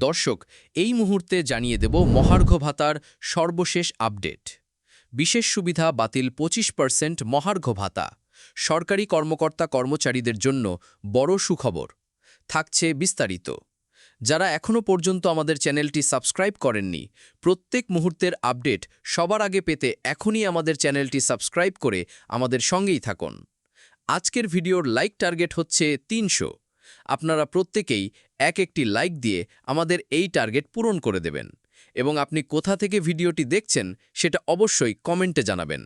দর্শক, এই মুহূর্তে জানিয়ে দেব মহার্ঘ ভাতার সর্বশেষ আপডেট। বিশেষ সুবিধা বাতিল 25% মহার্ঘ ভাতা। সরকারি কর্মকর্তা কর্মচারীদের জন্য বড় সুখবর। থাকছে বিস্তারিত। যারা এখনও পর্যন্ত আমাদের চ্যানেলটি সাবস্ক্রাইব করেননি, প্রত্যেক মুহূর্তের আপডেট সবার আগে পেতে এখনই আমাদের চ্যানেলটি সাবস্ক্রাইব করে আমাদের সঙ্গেই থাকুন। আজকের ভিডিওর লাইক টার্গেট হচ্ছে 300। আপনারা প্রত্যেকেই একটি লাইক দিয়ে আমাদের এই টার্গেট পূরণ করে দেবেন এবং আপনি কোথা থেকে ভিডিওটি দেখছেন সেটা অবশ্যই কমেন্টে জানাবেন।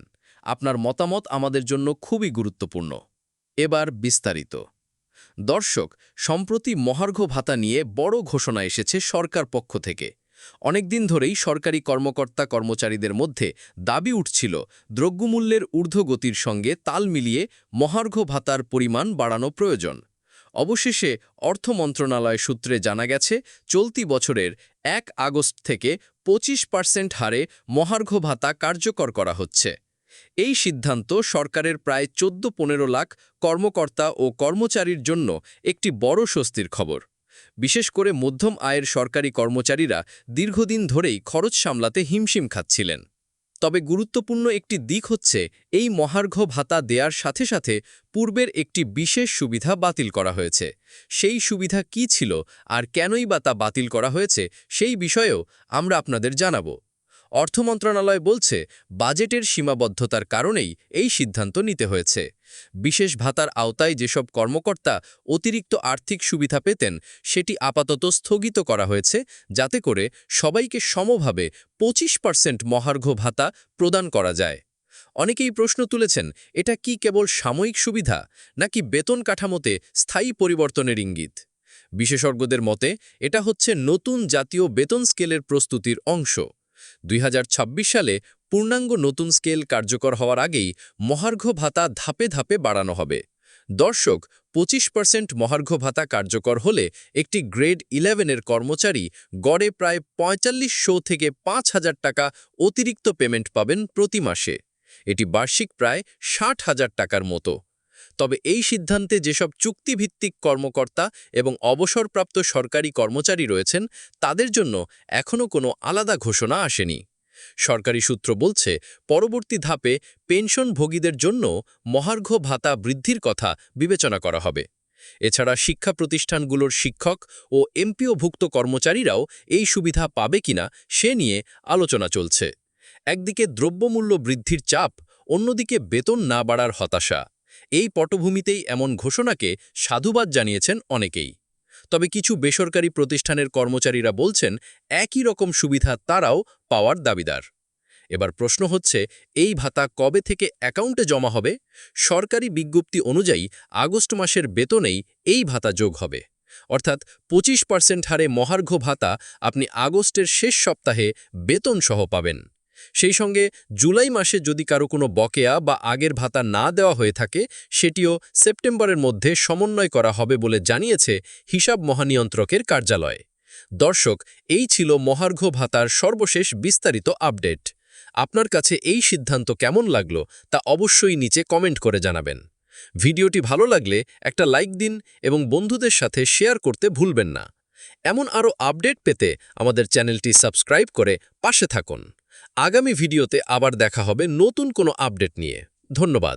আপনার মতামত আমাদের জন্য খুবই গুরুত্বপূর্ণ। এবার বিস্তারিত। দর্শক, সম্প্রতি মহার্ঘ ভাতা নিয়ে বড় ঘোষণা এসেছে সরকার পক্ষ থেকে। অনেকদিন ধরেই সরকারি কর্মকর্তা কর্মচারীদের মধ্যে দাবি উঠছিল দ্রব্যমূল্যের ঊর্ধ্বগতির সঙ্গে তাল মিলিয়ে মহার্ঘ ভাতার পরিমাণ বাড়ানো প্রয়োজন। অবশেষে অর্থ মন্ত্রণালয় সূত্রে জানা গেছে, চলতি বছরের 1 আগস্ট থেকে 25% হারে মহার্ঘ ভাতা কার্যকর করা হচ্ছে। এই সিদ্ধান্ত সরকারের প্রায় 14-15 লাখ কর্মকর্তা ও কর্মচারীর জন্য একটি বড় স্বস্তির খবর। বিশেষ করে মধ্যম আয়ের সরকারি কর্মচারীরা দীর্ঘদিন ধরেই খরচ সামলাতে হিমশিম খাচ্ছিলেন। তবে গুরুত্বপূর্ণ একটি দিক হচ্ছে, এই মহার্ঘ ভাতা দেওয়ার সাথে সাথে পূর্বের একটি বিশেষ সুবিধা বাতিল করা হয়েছে। সেই সুবিধা কি ছিল আর কেনই বা তা বাতিল করা হয়েছে, সেই বিষয়েও আমরা আপনাদের জানাব। অর্থ মন্ত্রণালয় বলছে, বাজেটের সীমাবদ্ধতার কারণেই এই সিদ্ধান্ত নিতে হয়েছে। বিশেষ ভাতার আওতায় যেসব কর্মকর্তা অতিরিক্ত আর্থিক সুবিধা পেতেন, সেটি আপাতত স্থগিত করা হয়েছে, যাতে করে সবাইকে সমভাবে 25% মহার্ঘ ভাতা প্রদান করা যায়। অনেকেই প্রশ্ন তুলেছেন, এটা কি কেবল সাময়িক সুবিধা নাকি বেতন কাঠামোতে স্থায়ী পরিবর্তনের ইঙ্গিত? বিশেষজ্ঞদের মতে এটা হচ্ছে নতুন জাতীয় বেতন স্কেলের প্রস্তুতির অংশ। 2026 সালে পূর্ণাঙ্গ নতুন স্কেল কার্যকর হওয়ার আগেই মহার্ঘ ভাতা ধাপে ধাপে বাড়ানো হবে। দর্শক, 25% মহার্ঘ ভাতা কার্যকর হলে একটি গ্রেড 11-এর কর্মচারী গড়ে প্রায় 4500 থেকে 5000 টাকা অতিরিক্ত পেমেন্ট পাবেন প্রতি মাসে। এটি বার্ষিক প্রায় 60,000 টাকার মতো। তবে এই সিদ্ধান্তে যেসব চুক্তিভিত্তিক কর্মকর্তা এবং অবসরপ্রাপ্ত সরকারি কর্মচারী রয়েছেন, তাদের জন্য এখনও কোনো আলাদা ঘোষণা আসেনি। সরকারি সূত্র বলছে, পরবর্তী ধাপে পেনশনভোগীদের জন্য মহার্ঘ ভাতা বৃদ্ধির কথা বিবেচনা করা হবে। এছাড়া শিক্ষা প্রতিষ্ঠানগুলোর শিক্ষক ও এমপিওভুক্ত কর্মচারীরাও এই সুবিধা পাবে কিনা সে নিয়ে আলোচনা চলছে। একদিকে দ্রব্যমূল্য বৃদ্ধির চাপ, অন্যদিকে বেতন না বাড়ার হতাশা। এই পটভূমিতেই এমন ঘোষণাকে সাধুবাদ জানিয়েছেন অনেকেই। তবে কিছু বেসরকারি প্রতিষ্ঠানের কর্মচারীরা বলছেন, একই রকম সুবিধা তারাও পাওয়ার দাবিদার। এবার প্রশ্ন হচ্ছে, এই ভাতা কবে থেকে অ্যাকাউন্টে জমা হবে? সরকারি বিজ্ঞপ্তি অনুযায়ী আগস্ট মাসের বেতনেই এই ভাতা যোগ হবে। অর্থাৎ 25% হারে মহার্ঘ ভাতা আপনি আগস্টের শেষ সপ্তাহে বেতন সহ পাবেন। সেই সঙ্গে জুলাই মাসে যদি কারো কোনো বকেয়া বা আগের ভাতা না দেওয়া হয়ে থাকে, সেটিও সেপ্টেম্বরের মধ্যে সমন্বয় করা হবে বলে জানিয়েছে হিসাব মহানিয়ন্ত্রকের কার্যালয়। দর্শক, এই ছিল মহার্ঘ ভাতার সর্বশেষ বিস্তারিত আপডেট। আপনার কাছে এই সিদ্ধান্ত কেমন লাগলো তা অবশ্যই নিচে কমেন্ট করে জানাবেন। ভিডিওটি ভালো লাগলে একটা লাইক দিন এবং বন্ধুদের সাথে শেয়ার করতে ভুলবেন না। এমন আরও আপডেট পেতে আমাদের চ্যানেলটি সাবস্ক্রাইব করে পাশে থাকুন। আগামী ভিডিওতে আবার দেখা হবে নতুন কোনো আপডেট নিয়ে। ধন্যবাদ।